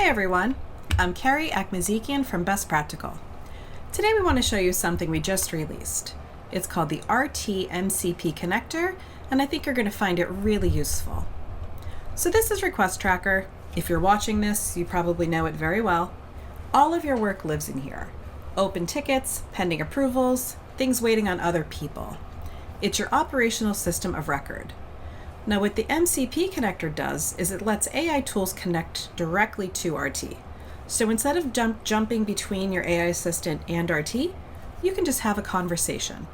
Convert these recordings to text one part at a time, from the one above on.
Hey everyone, I'm Carrie Akmazikian from Best Practical. Today we want to show you something we just released. It's called the RT MCP connector, and I think you're going to find it really useful. So this is Request Tracker. If you're watching this, you probably know it very well. All of your work lives in here. Open tickets, pending approvals, things waiting on other people. It's your operational system of record. Now what the MCP connector does is it lets AI tools connect directly to RT. So instead of jumping between your AI assistant and RT, you can just have a conversation.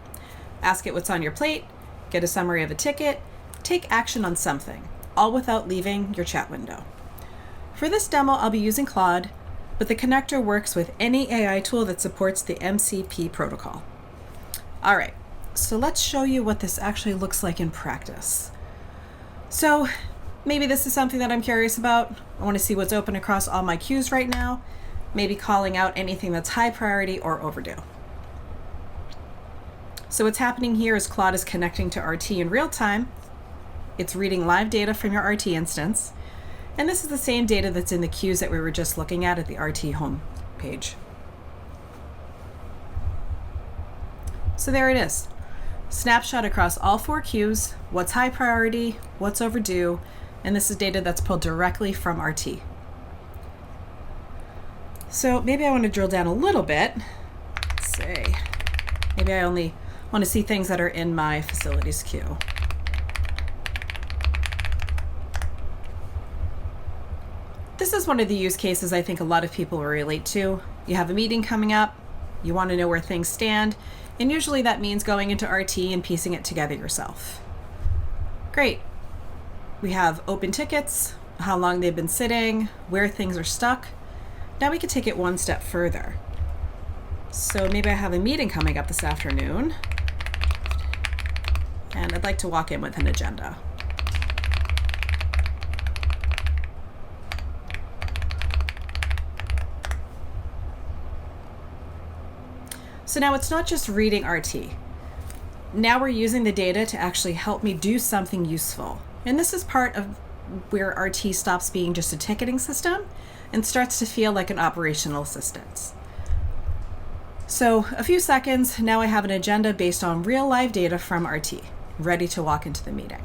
Ask it what's on your plate, get a summary of a ticket, take action on something, all without leaving your chat window. For this demo, I'll be using Claude, but the connector works with any AI tool that supports the MCP protocol. All right, so let's show you what this actually looks like in practice. So maybe this is something that I'm curious about. I want to see what's open across all my queues right now, maybe calling out anything that's high priority or overdue. So what's happening here is Claude is connecting to RT in real time. It's reading live data from your RT instance. And this is the same data that's in the queues that we were just looking at the RT home page. So there it is. Snapshot across all 4 queues, what's high priority, what's overdue, and this is data that's pulled directly from RT. So maybe I want to drill down a little bit. Let's say, maybe I only want to see things that are in my facilities queue. This is one of the use cases I think a lot of people will relate to. You have a meeting coming up, you want to know where things stand, and usually that means going into RT and piecing it together yourself. Great. We have open tickets, how long they've been sitting, where things are stuck. Now we can take it one step further. So maybe I have a meeting coming up this afternoon, and I'd like to walk in with an agenda. So now it's not just reading RT. Now we're using the data to actually help me do something useful. And this is part of where RT stops being just a ticketing system and starts to feel like an operational assistant. So a few seconds, now I have an agenda based on real live data from RT, ready to walk into the meeting.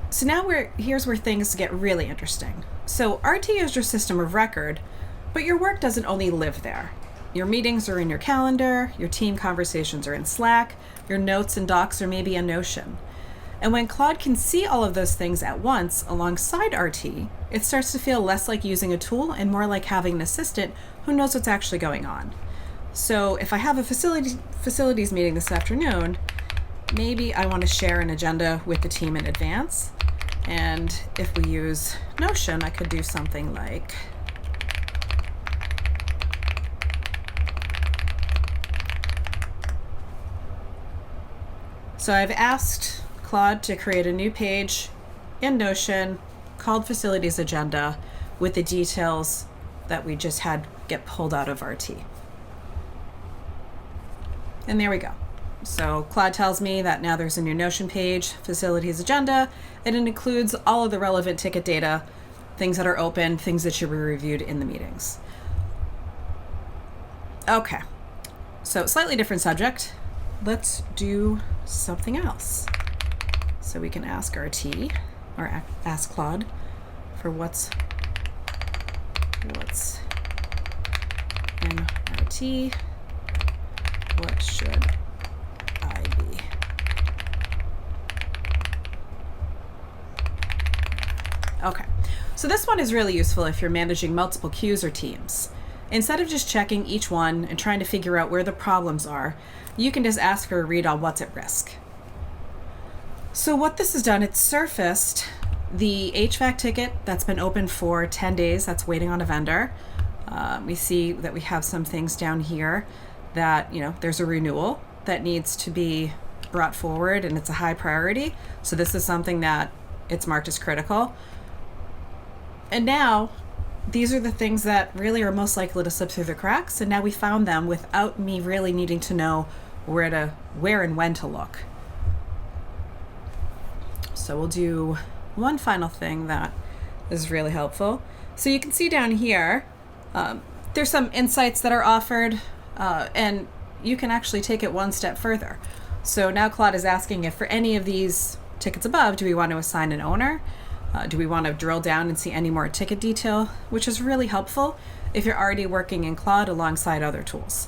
So now here's where things get really interesting. So RT is your system of record, but your work doesn't only live there. Your meetings are in your calendar, your team conversations are in Slack, your notes and docs are maybe in Notion. And when Claude can see all of those things at once alongside RT, it starts to feel less like using a tool and more like having an assistant who knows what's actually going on. So if I have a facilities meeting this afternoon, maybe I want to share an agenda with the team in advance. And if we use Notion, I could do something like, so I've asked Claude to create a new page in Notion called Facilities Agenda with the details that we just had get pulled out of RT. And there we go. So Claude tells me that now there's a new Notion page, Facilities Agenda, and it includes all of the relevant ticket data, things that are open, things that should be reviewed in the meetings. Okay, so slightly different subject. Let's do something else. So we can ask RT, or ask Claude for what's in RT, what should I be? Okay, so this one is really useful if you're managing multiple queues or teams. Instead of just checking each one and trying to figure out where the problems are, you can just ask for a read on what's at risk. So what this has done, it's surfaced the HVAC ticket that's been open for 10 days that's waiting on a vendor. We see that we have some things down here that, there's a renewal that needs to be brought forward and it's a high priority. So this is something that it's marked as critical. And now these are the things that really are most likely to slip through the cracks, and now we found them without me really needing to know where and when to look. So we'll do one final thing that is really helpful. So you can see down here, there's some insights that are offered, and you can actually take it one step further. So now Claude is asking if for any of these tickets above, do we want to assign an owner? Do we want to drill down and see any more ticket detail, which is really helpful if you're already working in Claude alongside other tools.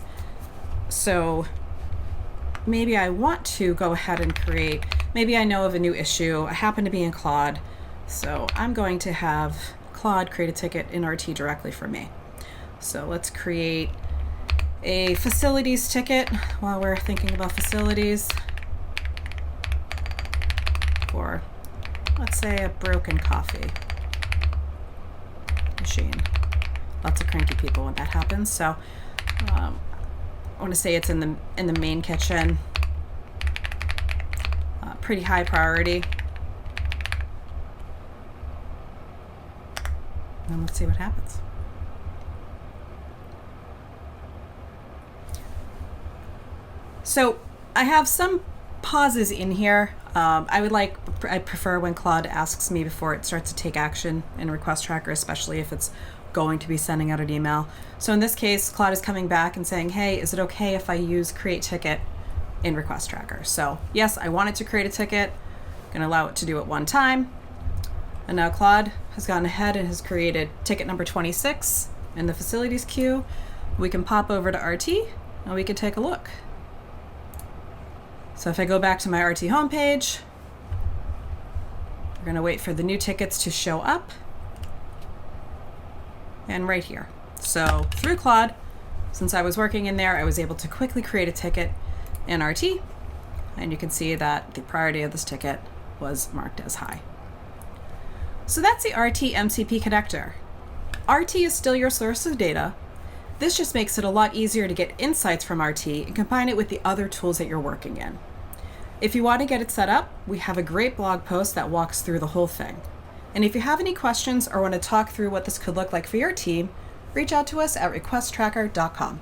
So maybe I want to go ahead and create, maybe I know of a new issue. I happen to be in Claude, so I'm going to have Claude create a ticket in RT directly for me. So let's create a facilities ticket while we're thinking about facilities for, let's say, a broken coffee machine. Lots of cranky people when that happens. So I want to say it's in the main kitchen. Pretty high priority. And let's see what happens. So I have some pauses in here. I prefer when Claude asks me before it starts to take action in Request Tracker, especially if it's going to be sending out an email. So in this case, Claude is coming back and saying, hey, is it okay if I use create ticket in Request Tracker? So yes, I want it to create a ticket. I'm going to allow it to do it one time. And now Claude has gone ahead and has created ticket number 26 in the facilities queue. We can pop over to RT and we can take a look. So if I go back to my RT homepage, we're going to wait for the new tickets to show up. And right here. So through Claude, since I was working in there, I was able to quickly create a ticket in RT. And you can see that the priority of this ticket was marked as high. So that's the RT MCP connector. RT is still your source of data. This just makes it a lot easier to get insights from RT and combine it with the other tools that you're working in. If you want to get it set up, we have a great blog post that walks through the whole thing. And if you have any questions or want to talk through what this could look like for your team, reach out to us at requesttracker.com.